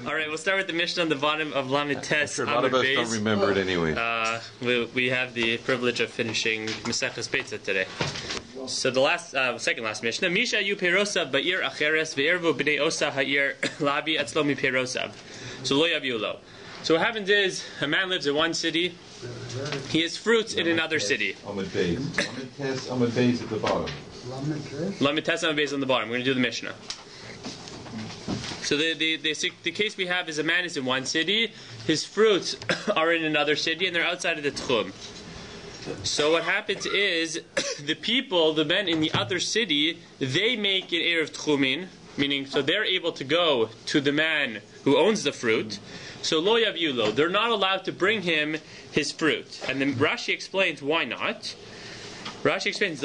All right, we'll start with the Mishnah on the bottom of Lamed Tes. Sure, a lot of us don't remember it anyway. We have the privilege of finishing Maseches Beitzah today. So the second last Mishnah, Misha yu perosav ba'ir acheres ve'ervu b'nei osa ha'ir lavi atzlo mi perosav. So lo yaviu lo. So what happens is, a man lives in one city, he has fruits in another city. Lamed Beis. Lamed Beis at the bottom. Lamed Tes Lamed Beis on the bottom. We're going to do the Mishnah. So the case we have is a man is in one city, his fruits are in another city, and they're outside of the Tchum. So what happens is, the men in the other city, they make an Erev Tchumin, meaning, so they're able to go to the man who owns the fruit. So lo yaviu lo, they're not allowed to bring him his fruit. And then Rashi explains why not. Rashi explains,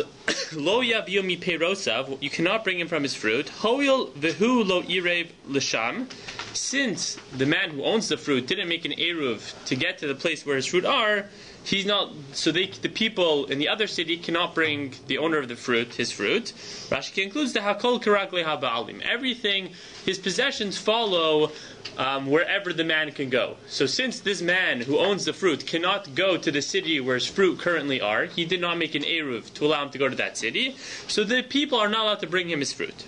lo yaviu mi perosav, you cannot bring him from his fruit. Hoil vehu lo irev l'sham, since the man who owns the fruit didn't make an eruv to get to the place where his fruit are, he's not. So the people in the other city cannot bring the owner of the fruit his fruit. Rashi concludes the hakol karagle haba'alim. Everything, his possessions follow wherever the man can go. So since this man who owns the fruit cannot go to the city where his fruit currently are, he did not make an eruv to allow him to go to that city. So the people are not allowed to bring him his fruit.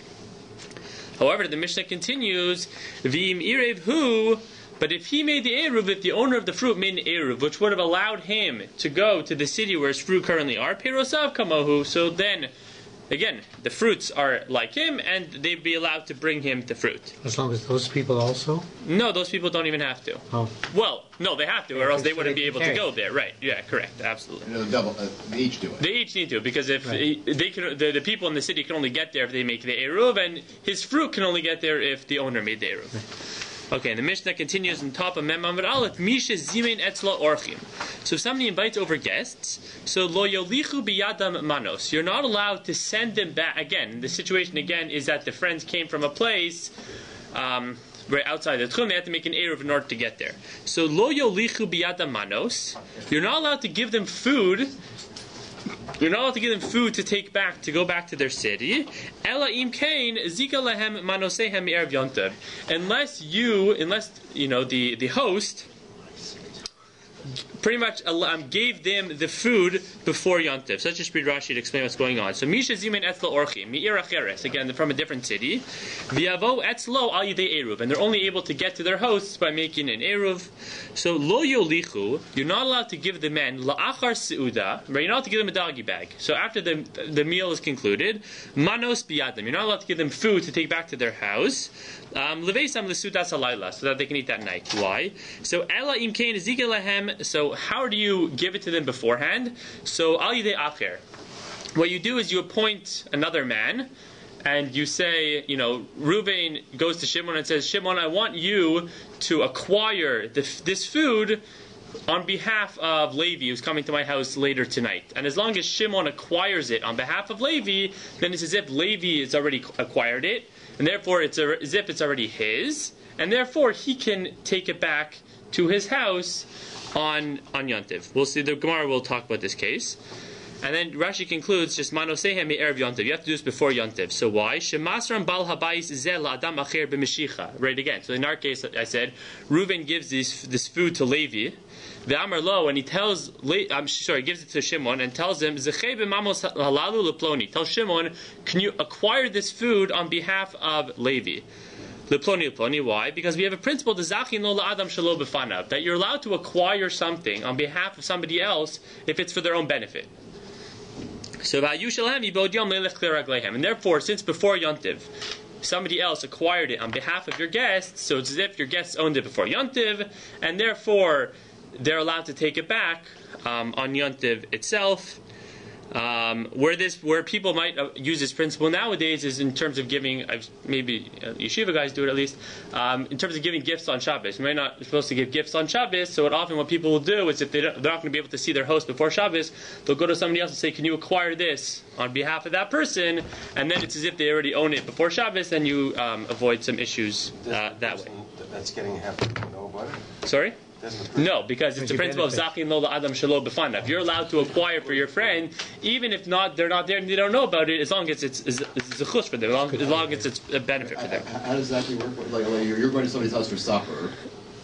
However, the Mishnah continues, V'im irev hu. But if he made the eruv, if the owner of the fruit made an eruv, which would have allowed him to go to the city where his fruit currently are, perosav kamohu, so then, again, the fruits are like him, and they'd be allowed to bring him the fruit. As long as those people also? No, those people don't even have to. Oh. Well, no, they have to, or else they wouldn't be able to go there. Right? Yeah, correct, absolutely. They each do it. They each need to, because if they can, the people in the city can only get there if they make the eruv, and his fruit can only get there if the owner made the eruv. Okay, and the Mishnah continues on top of Mem Amud Aleph, Misha zimein etzla orchim. So if somebody invites over guests, so lo yolichu biyadam manos, you're not allowed to send them back. Again, the situation again is that the friends came from a place right outside the Tchum, they had to make an eruv in order to get there. So lo yolichu biyadam manos, you're not allowed to give them food. You're not allowed to give them food to take back, to go back to their city. Ela im kain zika lehem manosehem erev yontav. Unless the host pretty much gave them the food before Yontiv. So let's just read Rashi to explain what's going on. So Misha zimen etzlo orchim mi'ir acheres, again from a different city. V'yavo etzlo al yidei eruv, and they're only able to get to their hosts by making an eruv. So lo yolichu, you're not allowed to give the men la'achar seuda, but you're not allowed to give them a doggy bag. So after the meal is concluded, manos biyadam, you're not allowed to give them food to take back to their house. Leveisam lesudas halayla, so that they can eat that night. Why? So ela im kain zika lehem. So how do you give it to them beforehand? So al yidei acher. What you do is you appoint another man, and you say, Reuven goes to Shimon and says, Shimon, I want you to acquire this food on behalf of Levi, who's coming to my house later tonight. And as long as Shimon acquires it on behalf of Levi, then it's as if Levi has already acquired it, and therefore it's as if it's already his, and therefore he can take it back to his house on Yontiv. We'll see, the Gemara will talk about this case. And then Rashi concludes, just manosehem erev Yontiv. You have to do this before Yontiv. So why? Shemasram bal habayis zel la'adam acher b'mishicha. Right again. So in our case, I said, Reuven gives this food to Levi. The Amar Lo, and he tells, gives it to Shimon and tells him, Zechei b'mamos halalu leploni. Tell Shimon, can you acquire this food on behalf of Levi? Leploni, why? Because we have a principle, that you're allowed to acquire something on behalf of somebody else if it's for their own benefit. So, and therefore, since before Yontiv, somebody else acquired it on behalf of your guests, so it's as if your guests owned it before Yontiv, and therefore they're allowed to take it back on Yontiv itself. Where people might use this principle nowadays is in terms of giving, maybe yeshiva guys do it at least, in terms of giving gifts on Shabbos. You might not be supposed to give gifts on Shabbos, so what people will do is if they're not going to be able to see their host before Shabbos, they'll go to somebody else and say, can you acquire this on behalf of that person? And then it's as if they already own it before Shabbos, and you avoid some issues that way. That's getting half to know about it? Sorry? No, because it's the principle of Zachin Lo La'adam Shelo B'fanav. You're allowed to acquire for your friend, even if they're not there and they don't know about it, as long as it's a chus for them, as long as it's a benefit for them. How does that work? Like you're going to somebody's house for supper.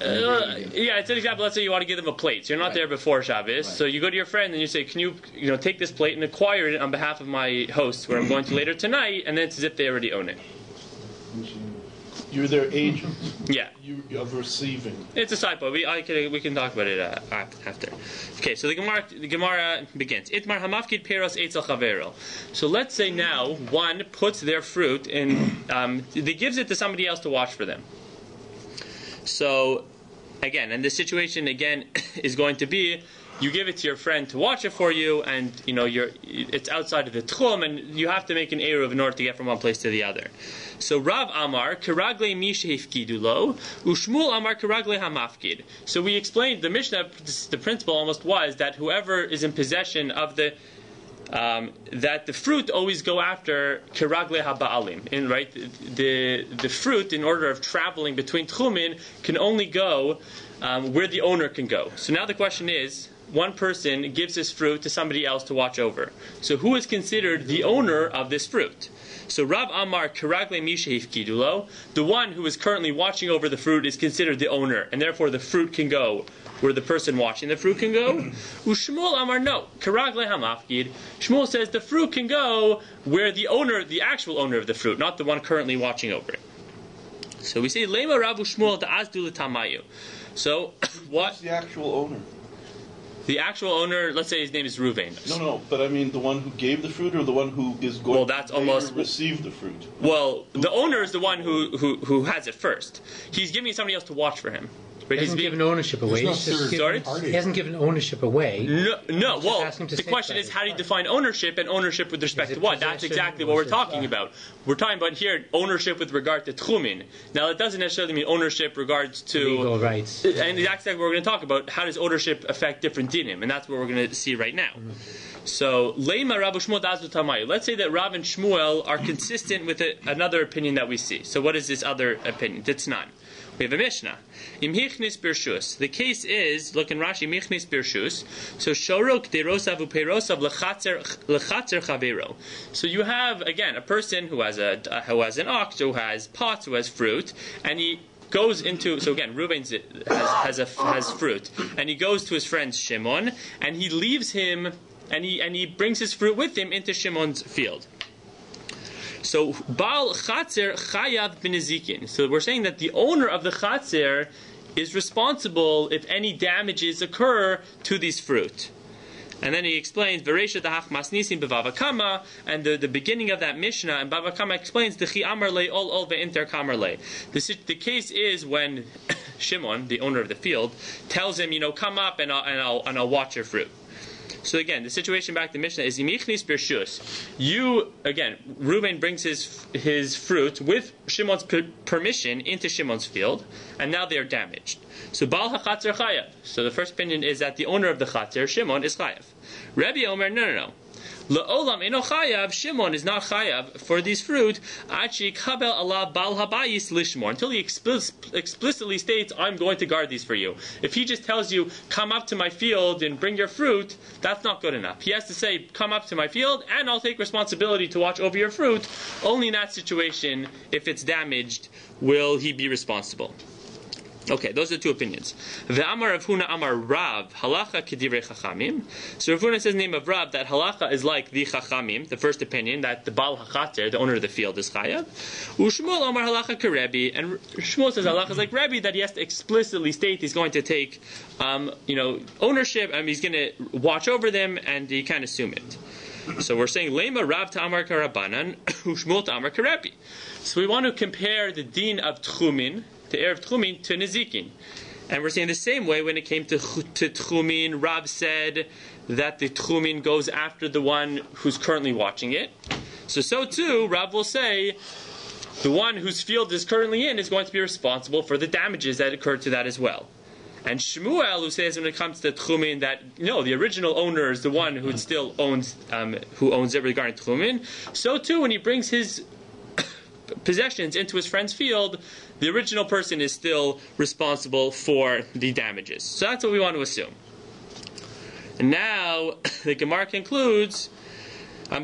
Yeah, it's an example. Let's say you want to give them a plate. So you're not there before Shabbos. Right. So you go to your friend and you say, "Can you take this plate and acquire it on behalf of my host, where I'm going to later tonight?" And then it's as if they already own it. You're their agent. Yeah. You're receiving. It's a side point. We can talk about it after. Okay, so the Gemara begins. Itmar hamafkid peros etzel chavero. So let's say now one puts their fruit in. They gives it to somebody else to watch for them. So, again, and the situation again is going to be, you give it to your friend to watch it for you, and it's outside of the tchum, and you have to make an eruv in order to get from one place to the other. So Rav Amar keragle mi shehifkidu lo, ushmul Amar keragle hamafkid. So we explained the Mishnah. The principle almost was that whoever is in possession of the that the fruit always go after keragle haba'alim. Right, the fruit, in order of traveling between tchumin, can only go where the owner can go. So now the question is, one person gives this fruit to somebody else to watch over. So who is considered the owner of this fruit? So Rav Amar keragle mi shehifkidu lo, the one who is currently watching over the fruit is considered the owner, and therefore the fruit can go where the person watching the fruit can go. Ushmul Amar no, keragle hamafkid. Shmuel says the fruit can go where the owner, the actual owner of the fruit, not the one currently watching over it. So we say Lema Rav Shmuel ta'azdu l'tamayu. So what? Who's the actual owner? The actual owner, let's say his name is Ruvain. No, but I mean the one who gave the fruit, or the one who is going to receive the fruit? Well, the owner is the one who has it first. He's giving somebody else to watch for him. Right? He hasn't given ownership away. He hasn't given ownership away. No. Well, the question is, how do you define ownership, and ownership with respect to what? That's exactly what we're talking about. We're talking about here ownership with regard to tchumin. Now, it doesn't necessarily mean ownership regards to legal rights. And that's exactly what we're going to talk about. How does ownership affect different dinim? And that's what we're going to see right now. So, Leima Rav Shmuel Dazu Tamayu. Let's say that Rav and Shmuel are consistent with another opinion that we see. So, what is this other opinion? Titznan. We have a Mishnah. Im hichnis birshus. The case is, look in Rashi, michnis birshus. So shorok derosav uperosav lechatzer chavero. So you have, again, a person who has an ox, who has pots, who has fruit, and he goes into, so again, Reuven has fruit, and he goes to his friend Shimon, and he leaves him, and he brings his fruit with him into Shimon's field. So Baal Chatzer Chayav B'Nezikin. So we're saying that the owner of the Chatzer is responsible if any damages occur to these fruit. And then he explains Veresha Dahach Masnisin B'Bava Kama, and the beginning of that Mishnah, and Bava Kama explains the Chi Amar Le Ol Ve'Inter Kamar Le. The case is when Shimon, the owner of the field, tells him, come up and I'll watch your fruit. So again, the situation back to Mishnah is Imichnis Birshus. Reuben brings his fruit with Shimon's permission into Shimon's field, and now they are damaged. So Baal HaChatzer Chayav. So the first opinion is that the owner of the Chatzer, Shimon, is Chayav. Rabbi Omer, no. La'olam eno chayav, Shimon is not chayav for these fruit, achi kabel ala bal habayis lishmor, until he explicitly states, I'm going to guard these for you. If he just tells you, come up to my field and bring your fruit, that's not good enough. He has to say, come up to my field and I'll take responsibility to watch over your fruit. Only in that situation, if it's damaged, will he be responsible. Okay, those are the two opinions. Ve'amar Rav Huna Amar Rav halacha kedivrei chachamim. So Rav Huna says in the name of Rav that halacha is like the chachamim, the first opinion, that the Baal HaChatzer, the owner of the field, is chayav. Ushmuel Amar halacha keRebbi, and Shmuel says halacha is like Rebbe, that he has to explicitly state he's going to take ownership, and he's going to watch over them, and he can't assume it. So we're saying Lema Rav Ta'amar Karabanan, Ushmuel Ta'amar keRebbi. So we want to compare the din of Tchumin, the Erev Tchumin, to Nezikin. And we're saying the same way when it came to Tchumin, Rav said that the Tchumin goes after the one who's currently watching it. So too, Rav will say the one whose field is currently in is going to be responsible for the damages that occurred to that as well. And Shmuel, who says when it comes to Tchumin that the original owner is the one who still owns it regarding Tchumin. So too, when he brings his possessions into his friend's field, the original person is still responsible for the damages. So that's what we want to assume. And now the Gemara concludes,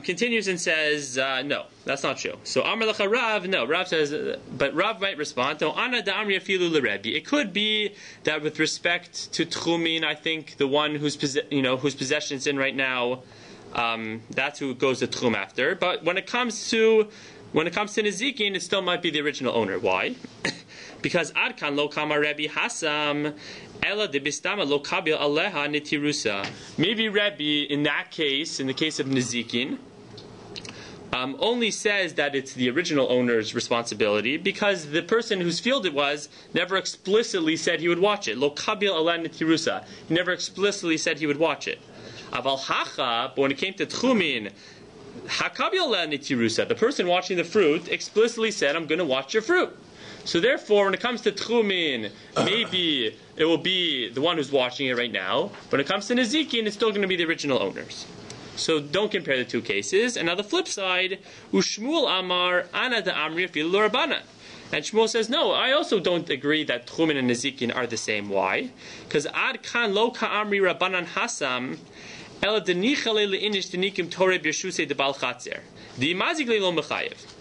continues and says, no, that's not true. So Amar Lecha Rav, no, Rav says, but Rav might respond, no, Ana da Amri afilu l'Rebbe. It could be that with respect to Tchumin, I think the one whose possession is in right now, that's who goes to Tchum after. But when it comes to Nezikin, it still might be the original owner. Why? Because Adkan lo kama Rebbe Hasam ela de bistama lo kabil aleha netirusa. Maybe Rebbe, in that case, in the case of Nezikin, only says that it's the original owner's responsibility because the person whose field it was never explicitly said he would watch it. Lo kabil aleha netirusa. He never explicitly said he would watch it. Aval hacha, but when it came to Tchumin, hakabil aleha netirusa. The person watching the fruit explicitly said, "I'm going to watch your fruit." So therefore, when it comes to Tchumin, maybe it will be the one who's watching it right now. When it comes to Nezikin, it's still going to be the original owners. So don't compare the two cases. And now the flip side, Ushmuel Amar Ana da Amri Afilu Rabbanan. And Shmuel says, no, I also don't agree that Tchumin and Nezikin are the same. Why? Because Ad Kan Lo Ka'amri Rabbanan Hasam El Denichale Le'inish Denikim Toreh B'Yeshusei Debal Chatzer. Di Mazigli Lo Mechayev.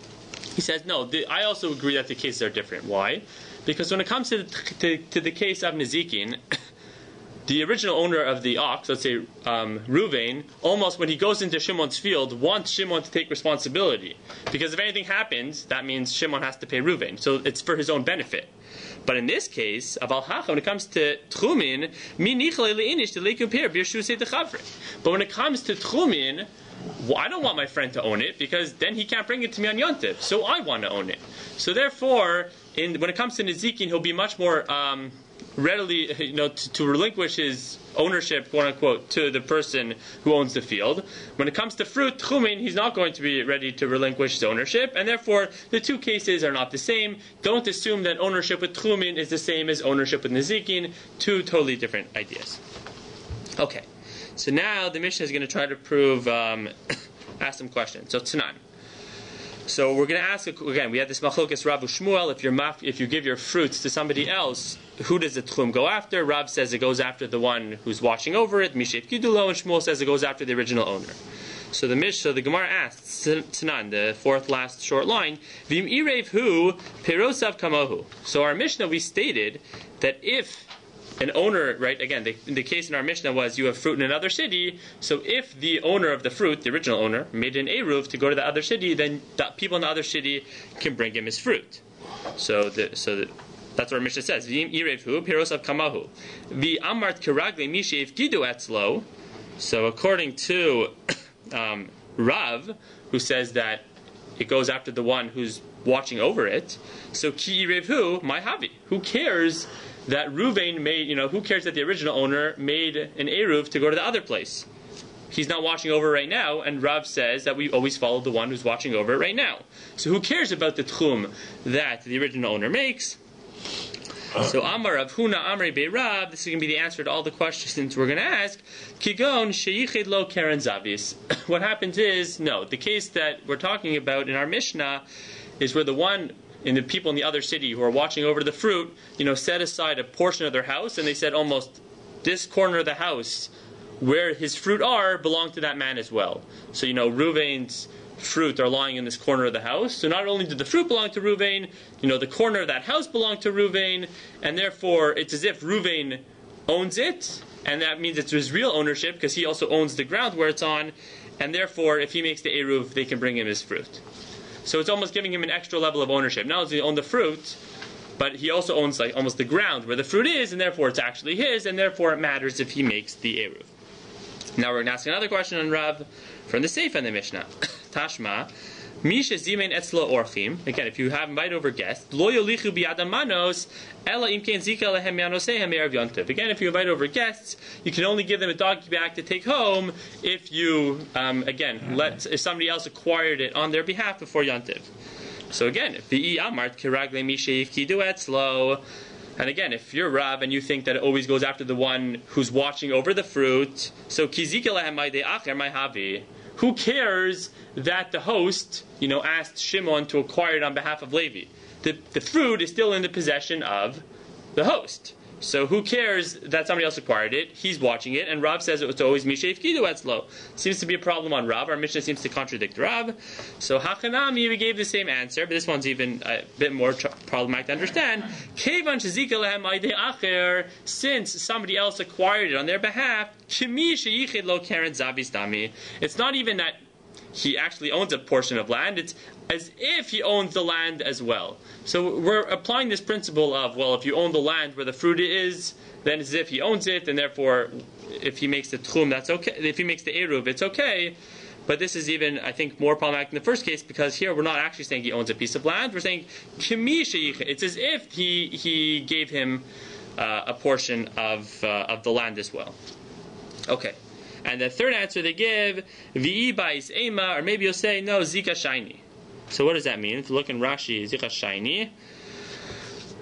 He says, no, I also agree that the cases are different. Why? Because when it comes to the case of Nezikin, the original owner of the ox, let's say Ruvain, almost when he goes into Shimon's field, wants Shimon to take responsibility. Because if anything happens, that means Shimon has to pay Ruvain. So it's for his own benefit. But in this case, when it comes to Tchumin, but when it comes to Tchumin, well, I don't want my friend to own it because then he can't bring it to me on Yontif. So I want to own it. So therefore, when it comes to Nezikin, he'll be much more readily, to relinquish his ownership, quote unquote, to the person who owns the field. When it comes to fruit, Tchumin, he's not going to be ready to relinquish his ownership, and therefore the two cases are not the same. Don't assume that ownership with Tchumin is the same as ownership with Nezikin. Two totally different ideas. Okay. So now the Mishnah is going to try to prove, ask some questions. So Tanan. So we're going to ask again. We had this Machlokes Rav Shmuel. If you give your fruits to somebody else, who does the Tchum go after? Rav says it goes after the one who's watching over it. Mishev Gidulo, and Shmuel says it goes after the original owner. So the Gemara asks Tanan, the fourth last short line. Vim irev hu perosav kamahu. So our Mishnah we stated that if an owner, right, again, the case in our Mishnah was you have fruit in another city, so if the owner of the fruit, the original owner, made an eruv to go to the other city, then the people in the other city can bring him his fruit. So that's what our Mishnah says. V'im irevhu pirosav kamahu. V'amart keragle mishev gidu etzlo. So according to Rav, who says that it goes after the one who's watching over it, so ki irevhu my havi. Who cares that Ruvain made, who cares that the original owner made an eruv to go to the other place? He's not watching over right now, and Rav says that we always follow the one who's watching over it right now. So who cares about the tchum that the original owner makes? So Amar Rav Huna Amri Be Rav, this is going to be the answer to all the questions we're going to ask. Kigon Sheichid Lo Karen Zavis. What happens is, no, the case that we're talking about in our Mishnah is where the one and the people in the other city who are watching over the fruit, set aside a portion of their house, and they said almost this corner of the house where his fruit are belong to that man as well. So, Ruvain's fruit are lying in this corner of the house. So not only did the fruit belong to Ruvain, the corner of that house belonged to Ruvain, and therefore it's as if Ruvain owns it, and that means it's his real ownership because he also owns the ground where it's on, and therefore if he makes the eruv, they can bring him his fruit. So it's almost giving him an extra level of ownership. Not only does he own the fruit, but he also owns almost the ground where the fruit is, and therefore it's actually his, and therefore it matters if he makes the eruv. Now we're going to ask another question on Rav from the Seif and the Mishnah. Tashma, Misha Zimein Etzlo Orchim. Again, if you have invite over guests, Lo Yolichu Biadamanos, Ela Imken Zika Lehem Yanoseihem Erev Yontiv. Again, if you invite over guests, you can only give them a doggy bag to take home if you, if somebody else acquired it on their behalf before Yontiv. So again, V'i Amart Kiragle Misha Yifkidu Etzlo. And again, if you're Rav and you think that it always goes after the one who's watching over the fruit, so Kizika Lehem Maide Acher My Havi. who cares that the host, asked Shimon to acquire it on behalf of Levi? The fruit is still in the possession of the host. So who cares that somebody else acquired it? He's watching it, and Rav says it was always Misheif Kidu Etzlo. Seems to be a problem on Rav. Our Mishnah seems to contradict Rav. So Hachanami, we gave the same answer, but this one's even a bit more problematic to understand. Kevan Shezika Lehem Aidei Acher, since somebody else acquired it on their behalf, Kimi Sheyichid Lo Karen Zavis Dami. It's not even that he actually owns a portion of land, it's as if he owns the land as well. So we're applying this principle of, well, if you own the land where the fruit is, then it's as if he owns it, and therefore, if he makes the tchum, that's okay. If he makes the eruv, it's okay. But this is even, I think, more problematic in the first case, because here we're not actually saying he owns a piece of land. We're saying kimi sheyichid. It's as if he gave him a portion of the land as well. Okay. And the third answer they give, V'i ba'is ema, or maybe you'll say, no, zika shaini. So what does that mean? If you look in Rashi, zika shaini.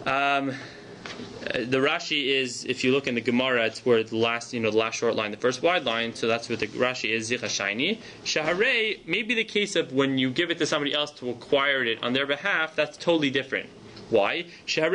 The Rashi is, if you look in the Gemara, it's where the last short line, the first wide line, so that's what the Rashi is, zika shaini. Shaharei, maybe the case of when you give it to somebody else to acquire it on their behalf, that's totally different. Why? Because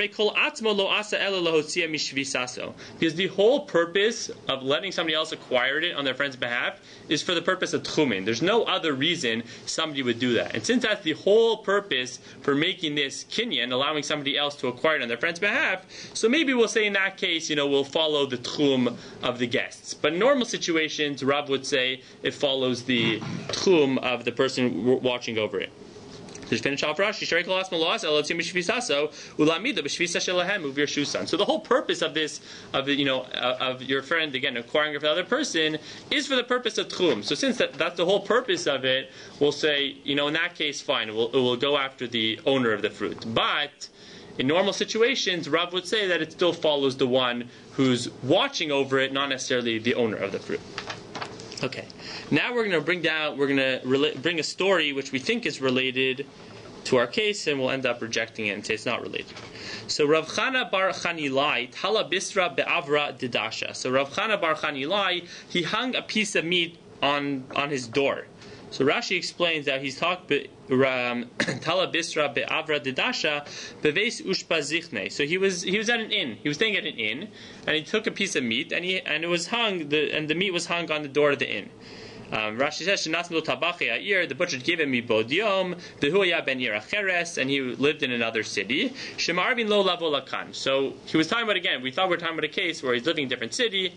the whole purpose of letting somebody else acquire it on their friend's behalf is for the purpose of tchumin. There's no other reason somebody would do that. And since that's the whole purpose for making this kinyan, allowing somebody else to acquire it on their friend's behalf, so maybe we'll say in that case, we'll follow the tchum of the guests. But in normal situations, Rav would say it follows the tchum of the person watching over it. So the whole purpose of this, of your friend again acquiring it for the other person, is for the purpose of tchum. So since that's the whole purpose of it, we'll say, in that case, fine, it will go after the owner of the fruit. But in normal situations, Rav would say that it still follows the one who's watching over it, not necessarily the owner of the fruit. Okay, now we're going to bring a story which we think is related to our case, and we'll end up rejecting it and say it's not related. So Rav Chana bar Chanilai tala bisra be'avra didasha. So Rav Chana bar Chanilai, he hung a piece of meat on his door. So Rashi explains that he's talked tala bisra be'avra didasha beveis ushpa zichne. So he was at an inn. He was staying at an inn, and he took a piece of meat, and it was hung. The meat was hung on the door of the inn. Rashi says, the butcher gave him mibod yom, behuya ben yiracheres, and he lived in another city. Shemarvin lo lavo lakan. So he was talking about, again, we thought we were talking about a case where he's living in a different city.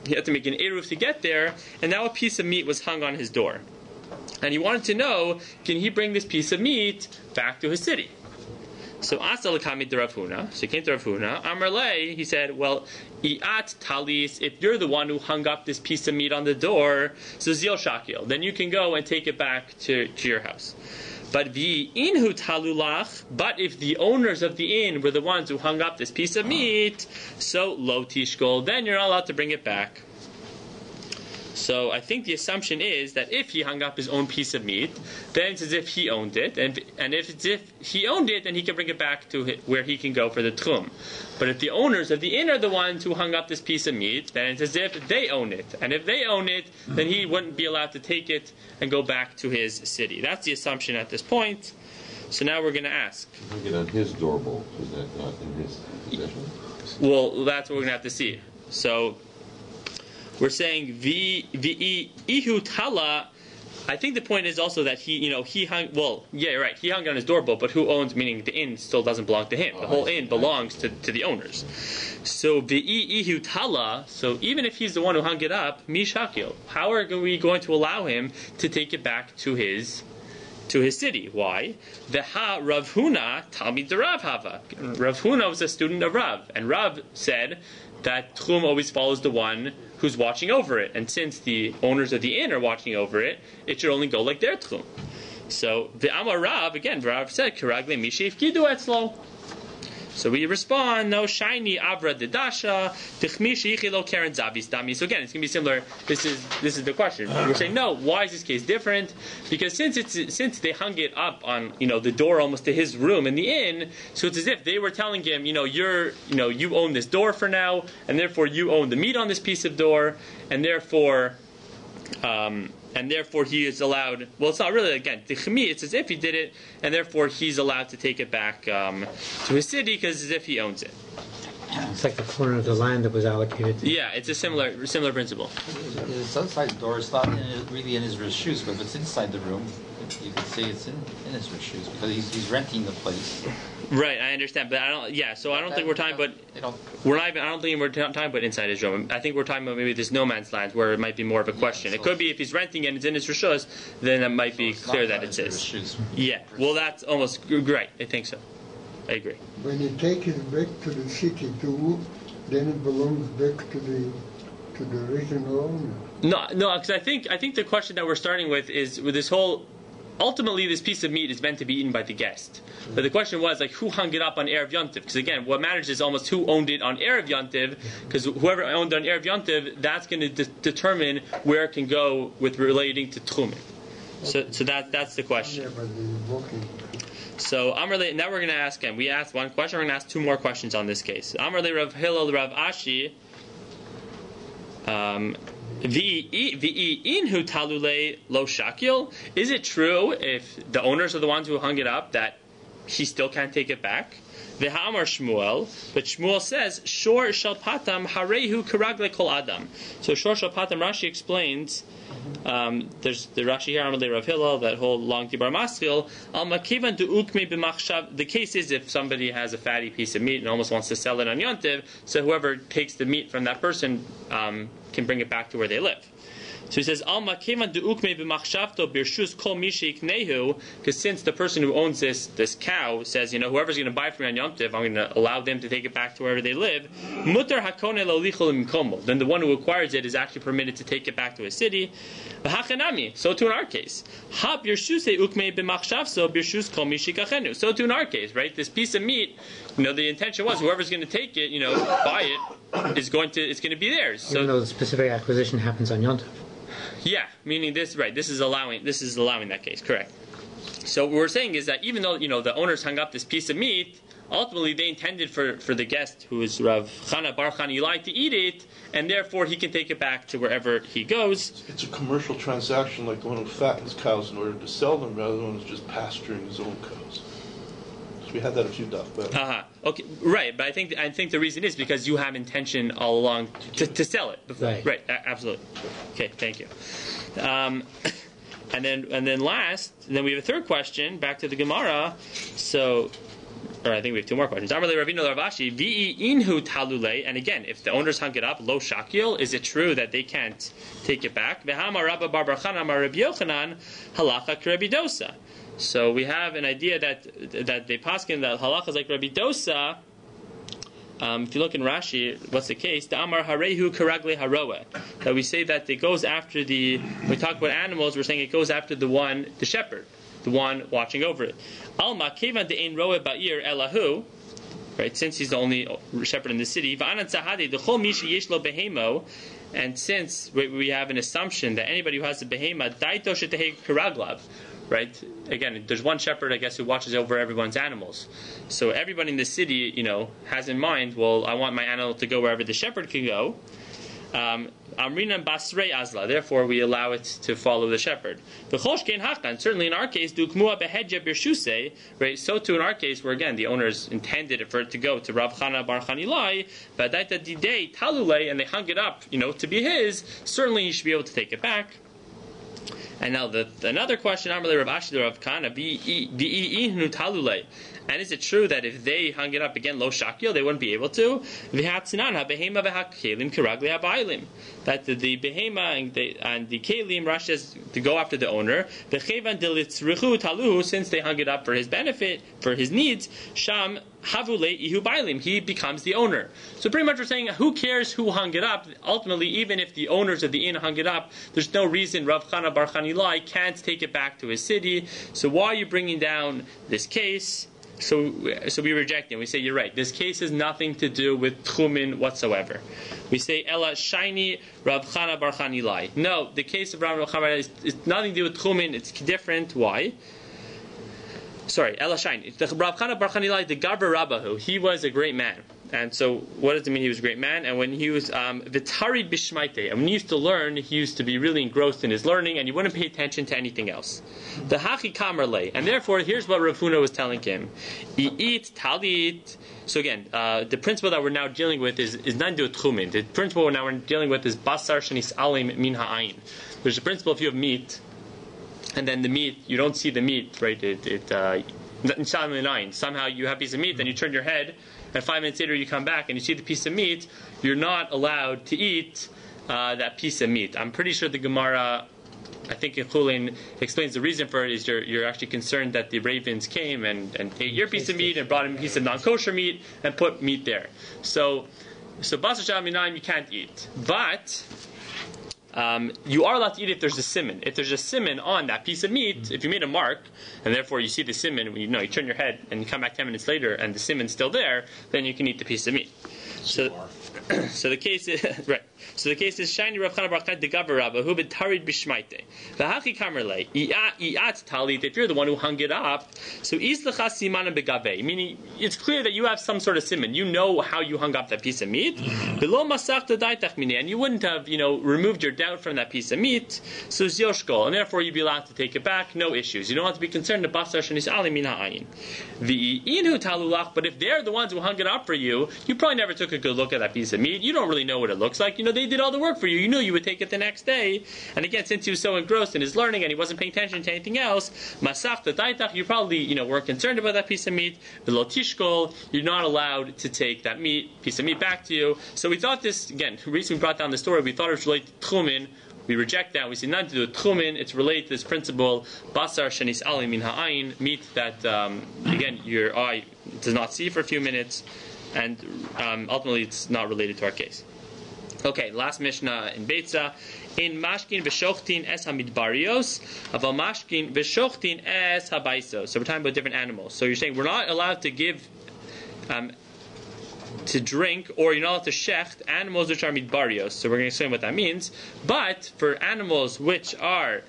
He had to make an eruv to get there, and now a piece of meat was hung on his door. And he wanted to know, can he bring this piece of meat back to his city? So Asal Kami to Rav Huna. So he came to Rav Huna. Amrlei, he said, well, Iat Talis, if you're the one who hung up this piece of meat on the door, so Zil Shakil, then you can go and take it back to your house. But the inhu talulach, but if the owners of the inn were the ones who hung up this piece of meat, so lo tishkol, then you're not allowed to bring it back. So I think the assumption is that if he hung up his own piece of meat, then it's as if he owned it, and if it's if he owned it, then he can bring it back to where he can go for the tchum. But if the owners of the inn are the ones who hung up this piece of meat, then it's as if they own it, and if they own it, then he wouldn't be allowed to take it and go back to his city. That's the assumption at this point. So now we're going to ask. Hung it on his doorbell, is that not in his possession? Well, that's what we're going to have to see. So we're saying ihu tala. I think the point is also that he hung. Well, yeah, right. He hung on his doorbell, but who owns? Meaning the inn still doesn't belong to him. The whole inn belongs to the owners. So ihu tala. So even if he's the one who hung it up, mishakil. How are we going to allow him to take it back to his city? Why? Veha Rav Huna Talmid Rav Hava. Rav Huna was a student of Rav, and Rav said that tchum always follows the one who's watching over it, and since the owners of the inn are watching over it, it should only go like their tchum. So the Amar Rav, again, Rav said, "Kiragle misheif kidu etzlo." So we respond, no shiny avra dedasha tichmi sheichilo karen zabis dami. So again, it's going to be similar. This is the question. We're saying no. Why is this case different? Because since they hung it up on the door almost to his room in the inn, so it's as if they were telling him, you own this door for now, and therefore you own the meat on this piece of door, and therefore and therefore he is allowed. Well, it's not really again the chmi. It's as if he did it, and therefore he's allowed to take it back to his city because it's as if he owns it. It's like the corner of the land that was allocated to. Yeah, it's a similar principle. It's outside the door. It's not really in his reshus, but if it's inside the room, you could say it's in his reshus because he's renting the place. Right, I understand, but I don't. Yeah, so I don't think we're talking about. We're not even. I don't think we're talking about inside his room. I think we're talking about maybe this no man's land where it might be more of a question. It could be if he's renting and it's in his reshus, then it might be clear that it's his. Yeah, well, that's almost right. I think so. I agree. When you take it back to the city too, then it belongs back to the original owner. No, because I think the question that we're starting with is with this whole. Ultimately, this piece of meat is meant to be eaten by the guest. But the question was, like, who hung it up on Erev Yontiv? Because again, what matters is almost who owned it on Erev Yontiv, because whoever owned it on Erev Yontiv, that's going to determine where it can go with relating to Tchumen. So that's the question. So Amrle, now we're going to ask again. We asked one question. We're going to ask two more questions on this case. Amrle Rav Hillel Rav Ashi. Is it true if the owners are the ones who hung it up that he still can't take it back? V'ha'amar Shmuel, but Shmuel says shor shel patam harehu karagle kol adam. So shor shel patam, Rashi explains. There's the Rashi here, Amalei Rav Hillel, that whole long Dibar Maschil. Al makivan du ukme b'machshav. The case is if somebody has a fatty piece of meat and almost wants to sell it on Yontiv, so whoever takes the meat from that person can bring it back to where they live. So he says, Alma kevan du ukme b'machshavto birshus kol mishi iknehu, because since the person who owns this cow says, whoever's going to buy from me on Yom Tov, I'm going to allow them to take it back to wherever they live. Mutar hakone lo lichol imkomo. Then the one who acquires it is actually permitted to take it back to his city. V'hachanami. So too in our case. Ha birshuse ukme b'machshavso birshus kol mishi kachenu. So too in our case, right? This piece of meat, the intention was whoever's going to take it, buy it, it's going to be theirs. So, even though the specific acquisition happens on Yom Tov. Yeah, meaning this, right? This is allowing that case, correct? So what we're saying is that even though the owners hung up this piece of meat, ultimately they intended for the guest, who is Rav Chana Bar Chanilai, to eat it, and therefore he can take it back to wherever he goes. It's a commercial transaction, like the one who fattens cows in order to sell them, rather than the one who's just pasturing his own cows. We had that a few daf back. Okay, right, but I think the reason is because you have intention all along to sell it. Right, absolutely. Okay, thank you. And then we have a third question back to the Gemara. So, or I think we have two more questions. Amarle Ravino Ravashi vi inhu talule. And again, if the owners hung it up, lo shakil, is it true that they can't take it back? V'hama Rabba Bar Bar Chana Amar Rabbi Yochanan halacha k'Rabbi Dosa. So we have an idea that they paskin that halacha is like Rabbi Dosa. If you look in Rashi, what's the case? The Amar Harehu Karagle Haroeh. That we say that it goes after when we talk about animals, we're saying it goes after the shepherd, the one watching over it. Alma Kevan de Ein Roeh Ba'ir Elahu. Right, since he's the only shepherd in the city. Va'anan Tzahadi the Chol Mishi Yeshlo Behemo. And since we have an assumption that anybody who has a behema, Daito Shetehei Karaglav. Right? Again, there's one shepherd, I guess, who watches over everyone's animals. So everybody in the city, has in mind, well, I want my animal to go wherever the shepherd can go. Amrinan Basrei Azla. Therefore, we allow it to follow the shepherd. Certainly in our case, Dukmua Behedja Birshuse. Right? So too in our case, where again the owners intended for it to go to Rav Chana Bar Chanilai, but Daita Didei Talule, and they hung it up, to be his. Certainly, he should be able to take it back. And now another question, Amarle Rav Ashi Rav Kana, V'ihnu talule. And is it true that if they hung it up again, lo shakil, they wouldn't be able to? V'hatzinan ha-behema v'ha-kelim kiragli ha-bailim. That the behema and the kelim, Rashi says to go after the owner. V'chevan dilitzrichu taluhu, since they hung it up for his benefit, for his needs, sham havule ihu bailim, he becomes the owner. So pretty much we're saying, who cares who hung it up? Ultimately, even if the owners of the inn hung it up, there's no reason Rav Chana Bar Chanilai can't take it back to his city. So why are you bringing down this case? So we reject it. We say, you're right. This case has nothing to do with Tchumen whatsoever. We say, Ella Shaini Rav Chana Bar Chanilai. No, the case of Rav Chana is nothing to do with Tchumen. It's different. Why? Sorry, Ella Shaini. The Rav Chana Bar Chanilai, the Garber Rabbahu, he was a great man. And so, what does it mean he was a great man? And when he was v'tarid b'shmaite, and when he used to learn, he used to be really engrossed in his learning, and he wouldn't pay attention to anything else. The hachi kamerle, and therefore, here's what Rav Huna was telling him: I'it talit. So again, the principle that we're now dealing with is nandu tchumin. The principle now we're dealing with is basar shenis alim min ha'ayin. There's a principle if you have meat, and then the meat you don't see the meat, right? Somehow you have a piece of meat, then you turn your head, and 5 minutes later you come back and you see the piece of meat. You're not allowed to eat that piece of meat. I'm pretty sure the Gemara, I think in Chulin, explains the reason for it is you're actually concerned that the ravens came and ate your piece of meat and brought in a piece of non-kosher meat and put meat there. So basar shal minayim you can't eat, but you are allowed to eat if there's a siman. If there's a siman on that piece of meat, if you made a mark, and therefore you see the siman, when you turn your head and you come back 10 minutes later and the siman's still there, then you can eat the piece of meat. So the case is right. So the case is shiny Rav Chana Bar Chai de Gavar Rabba who b'tarid b'shmaite v'hachi kamerle i'at talit. If you're the one who hung it up, so is l'cha siman begave, meaning it's clear that you have some sort of siman. You know how you hung up that piece of meat. Below masachta daitach mine, and you wouldn't have removed your doubt from that piece of meat. So zyoshkol, and therefore you'd be allowed to take it back. No issues. You don't have to be concerned about basar shenis alim min ha'ayin. V'inu talulach, but if they're the ones who hung it up for you, you probably never took a good look at that piece of meat. You don't really know what it looks like. They did all the work for you. You knew you would take it the next day. And again, since he was so engrossed in his learning and he wasn't paying attention to anything else, masach the daitach, you probably were concerned about that piece of meat. The lotishkol, you're not allowed to take that piece of meat back to you. So we thought this, again, the reason we brought down the story, we thought it was related to tchumin. We reject that. We say nothing to do with tchumin. It's related to this principle, basar shenis alim min ha'ayin, meat that, again, your eye does not see for a few minutes. And ultimately, it's not related to our case. Okay, last Mishnah in Beitzah. In mashkin v'shochtin es hamidbarios, aval mashkin v'shochtin es habaisos. So we're talking about different animals. So you're saying we're not allowed to give, to drink, or you're not allowed to shecht animals which are midbarios. So we're going to explain what that means. But for animals which are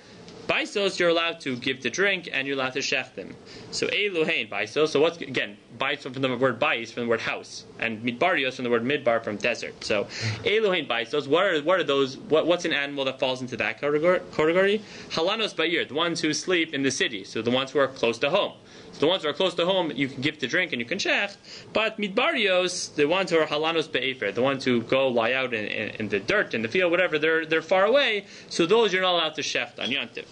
baisos, you're allowed to give to drink, and you're allowed to shecht them. So eluhain baisos. So what's again bais from the word bais from the word house, and midbarios from the word midbar from desert. So eluhain baisos. What are those? What's an animal that falls into that category? Halanos ba'ir, the ones who sleep in the city. So the ones who are close to home. So the ones who are close to home, you can give to drink and you can shecht. But midbarios, the ones who are halanos be'efer, the ones who go lie out in the dirt, in the field, whatever, they're far away. So those you're not allowed to shecht on Yontif.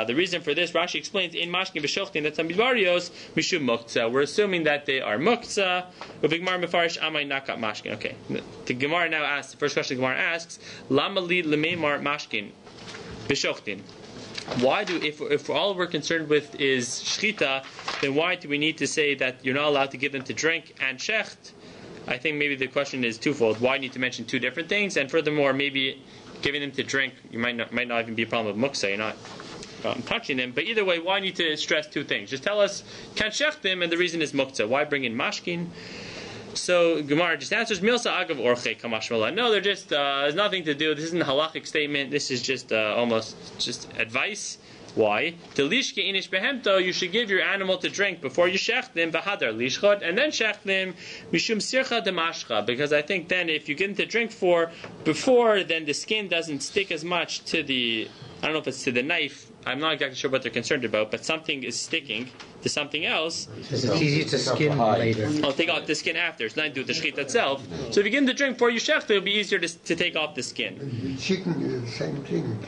The reason for this, Rashi explains, in mashkin v'shochtin, that's midbarios, mishum muktzah. We're assuming that they are muktzah. Uvigmar mefarish amay nakat mashkin. Okay. The Gemara now asks, the first question the Gemara asks, lama li lemeimar mashkin v'shochtin. Why if all we're concerned with is shchita, then why do we need to say that you're not allowed to give them to drink and shecht? I think maybe the question is twofold. Why need to mention two different things? And furthermore, maybe giving them to drink, you might not even be a problem with muksa. You're not touching them. But either way, why need to stress two things? Just tell us, can't shecht them, and the reason is muksa. Why bring in mashkin? So Gemara just answers, Milsa agav orche kamashmala. No, they're just has nothing to do. This isn't a halachic statement. This is just almost just advice. Why? To lishke inish behemto, you should give your animal to drink before you shecht them, v'hadar lishchot, and then shecht them, mishum sircha demashcha, because I think then if you get them to drink before, then the skin doesn't stick as much to the, I don't know if it's to the knife, I'm not exactly sure what they're concerned about, but something is sticking to something else. It's easy to skin later. I'll take off the skin after. It's not to do with the shechita itself. So if you get them to drink before you shecht, it'll be easier to take off the skin. The chicken is the same thing.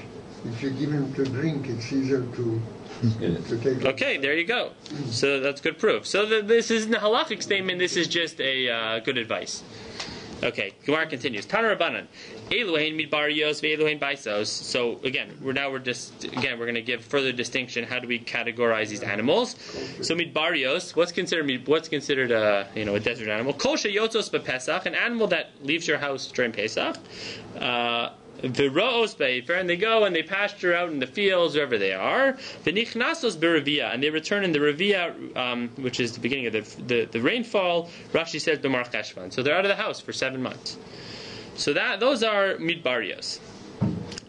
If you give them to drink, it's easier to take. Okay, there you go. So that's good proof. So this isn't a halachic statement. This is just a good advice. Okay, Gemara continues. Tana Rabbanan, Eluhain midbarios ve'eluhain baisos. So again, we're going to give further distinction. How do we categorize these animals? So midbarios, what's considered a desert animal? Kol sheyotzos bePesach, an animal that leaves your house during Pesach. V'ro'os be'efer, and they go and they pasture out in the fields wherever they are. V'nichnasos be'revia, and they return in the revia, which is the beginning of the rainfall. Rashi says b'mar cheshvan, so they're out of the house for 7 months. So those are midbarios.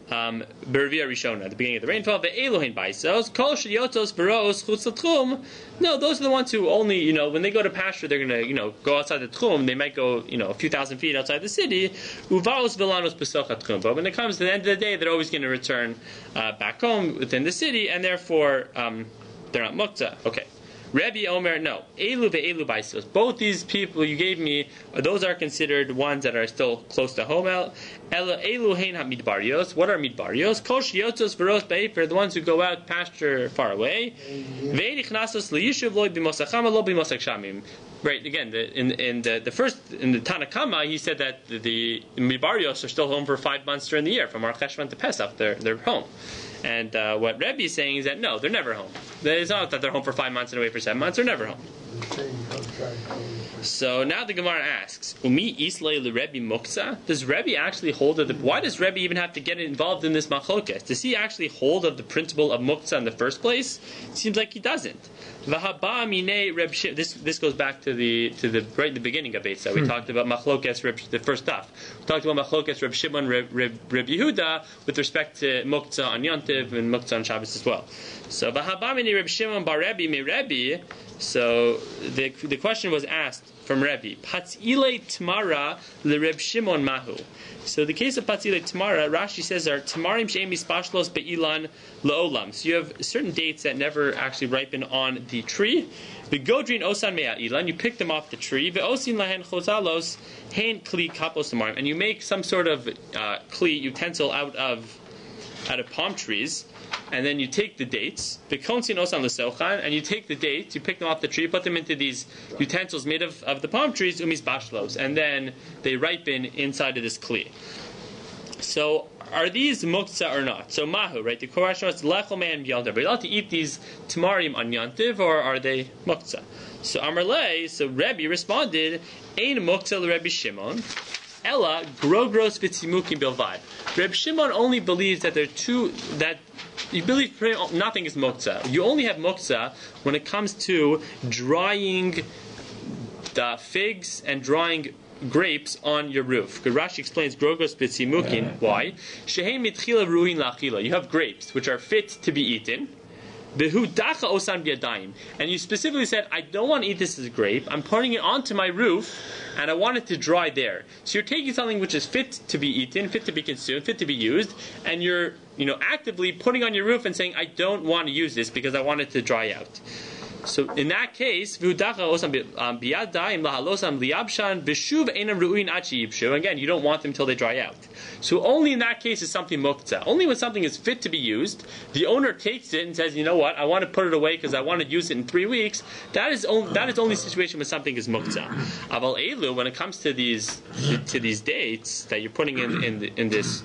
Bervia Rishona, at the beginning of the rainfall, Ve'elohin Baisos, Kol Shiotos Veros Chutz L'Tchum. No, those are the ones who only, when they go to pasture, they're going to, go outside the Tchum. They might go, a few thousand feet outside the city. Uvaos Vilanos Pesochat Tchum. But when it comes to the end of the day, they're always going to return back home within the city, and therefore they're not muktzah. Okay. Rebbe Omer, no. Elu ve'elu baisos. Both these people you gave me, those are considered ones that are still close to home. Elu hein ha-midbarios. What are midbarios? Kol shiotos veros be'efer, the ones who go out pasture far away. Ve'enichnasos liyishuv lo b'mosachama lo b'mosach shamim. Right, again, in the Tanakama, he said that the midbarios are still home for 5 months during the year, from Ar Cheshvan to Pesach, they're home. And what Rebbe is saying is that no, they're never home. It's not that they're home for 5 months and away for 7 months. They're never home. So now the Gemara asks, Umi Islay Rebbe Muksa? Does Rebbe actually hold of the... Why does Rebbe even have to get involved in this machlokes? Does he actually hold of the principle of Muksa in the first place? It seems like he doesn't. This goes back to the right in the beginning of Beitzah. We talked about machlokes, the first stuff. We talked about machlokes, Reb Shimon, Reb Yehuda, with respect to Muktzah on Yontiv and Muktzah on Shabbos as well. So v'habamini Reb Shimon bar Rebbe me Rebbe. So the question was asked from Rebbe. Patzile Tmara le Reb Shimon mahu. So the case of Patzile Tmara, Rashi says are Tmarim she'em mispashlos be'ilan le'olam. So you have certain dates that never actually ripen on the tree. V'godrin osan me'at ilan. You pick them off the tree. V'osin lahen chozalos hein kli kapos tamarim. And you make some sort of kli utensil out of palm trees. And then you take the dates, and you take the dates, you pick them off the tree, put them into these utensils made of the palm trees, umis bashlos, and then they ripen inside of this kli. So, are these muktzah or not? So, mahu, right? The question was, lechol man b'yontiv. Are you allowed to eat these tamarim on yontiv, or are they muktzah? So, Amarle, so Rebbe responded, ein muktzah l'Rebbe Shimon, ella grogros v'tzimukim bilvad. Reb Shimon only believes that there are two, that you believe nothing is muktzah. You only have muktzah when it comes to drying the figs and drying grapes on your roof. Because Rashi explains grogos b'tzimukin. Why? Shehem mitchila ruin la'achila. You have grapes which are fit to be eaten. Behu dacha osan b'yadayim. And you specifically said, I don't want to eat this as a grape. I'm putting it onto my roof, and I want it to dry there. So you're taking something which is fit to be eaten, fit to be consumed, fit to be used, and you're, actively putting on your roof and saying, I don't want to use this because I want it to dry out. So in that case, again, you don't want them until they dry out. So only in that case is something muktzah. Only when something is fit to be used, the owner takes it and says, you know what, I want to put it away because I want to use it in 3 weeks. That is only the situation when something is muktzah. Aval elu, when it comes to these dates that you're putting in this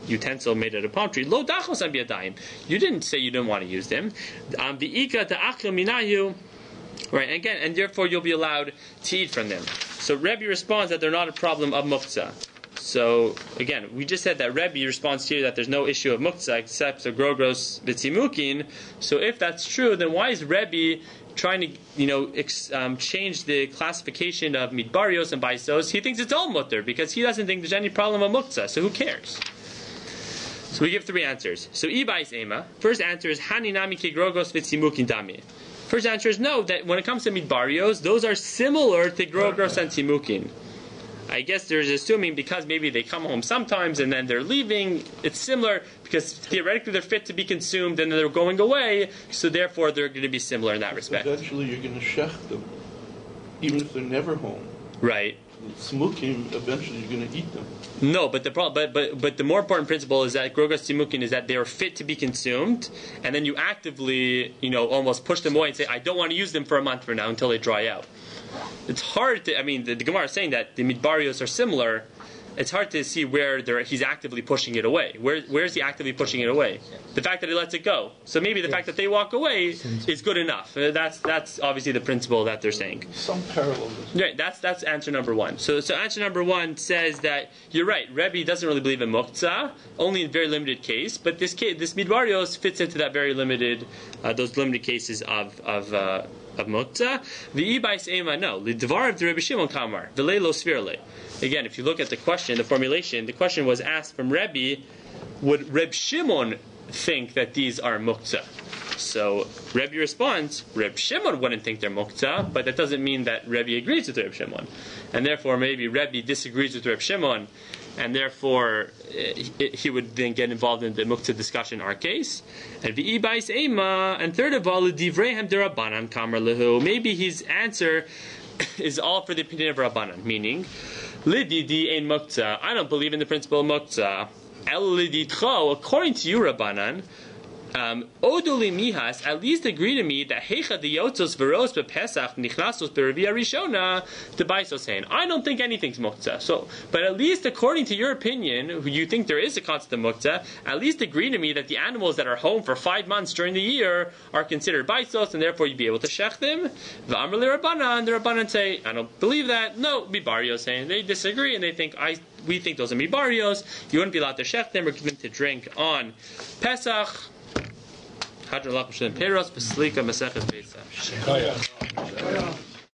utensil made out of palm tree, lo dachos an biyadayim. You didn't say you didn't want to use them. V'ika ta'achil minayu. Right, again, and therefore you'll be allowed to eat from them. So Rebbe responds that they're not a problem of muktzah. So again, we just said that Rebbe responds here that there's no issue of muktzah except the grogros b'tzimukin. So if that's true, then why is Rebbe trying to change the classification of midbarios and baisos? He thinks it's all mutter because he doesn't think there's any problem of muktzah. So who cares? So we give 3 answers. So ibais ema. First answer is haninami ke grogos v'tzimukin dami. First answer is no, that when it comes to midbarios, those are similar to grogros and tzimukin. I guess there's assuming because maybe they come home sometimes and then they're leaving, it's similar because theoretically they're fit to be consumed and then they're going away, so therefore they're going to be similar in that respect. Eventually you're going to shech them, even if they're never home. Right. Tzmukim, eventually you're going to eat them. No, but the but the more important principle is that grogos tzimukin is that they are fit to be consumed, and then you actively, almost push them away and say, I don't want to use them for a month from now until they dry out. It's hard to, the Gemara is saying that the midbarios are similar. It's hard to see where he's actively pushing it away. Where is he actively pushing it away? The fact that he lets it go. So maybe the fact that they walk away is good enough. That's obviously the principle that they're saying. Some parallelism. Right, that's answer number 1. So answer number 1 says that you're right. Rebbe doesn't really believe in muktzah, only in very limited case. But this midbarios fits into that very limited, those limited cases of muktzah. The ibais ema no. The dvar of the Rebbe Shimon kamar v'lei lo svirle. Again, if you look at the question, the formulation, the question was asked from Rebbe, would Reb Shimon think that these are muktzah? So Rebbe responds, Reb Shimon wouldn't think they're muktzah, but that doesn't mean that Rebbe agrees with Reb Shimon. And therefore maybe Rebbe disagrees with Reb Shimon, and therefore he would then get involved in the muktzah discussion in our case. And v'ibais ema, and third of all, l'divrehem derabanan kamar lehu. Maybe his answer is all for the opinion of Rabbanan, meaning, lididi ein muktzah. I don't believe in the principle of muktzah. El lididcho, according to you, Rabbanan, Odoli mihas, at least agree to me that hecha the yotzos veros bepesach nichnasos berevia rishona the Beitzah hein. I don't think anything's muktzah. So, but at least according to your opinion, you think there is a concept of muktzah. At least agree to me that the animals that are home for 5 months during the year are considered Beitzos, and therefore you'd be able to shech them. V'amr Rabbanan, the Rabbanan say, I don't believe that. No, bibarios saying they disagree and they think we think those are bibarios. You wouldn't be allowed to shech them or give them to drink on Pesach. Hadron Lach Peros, Beslika, Masechet Beitzah.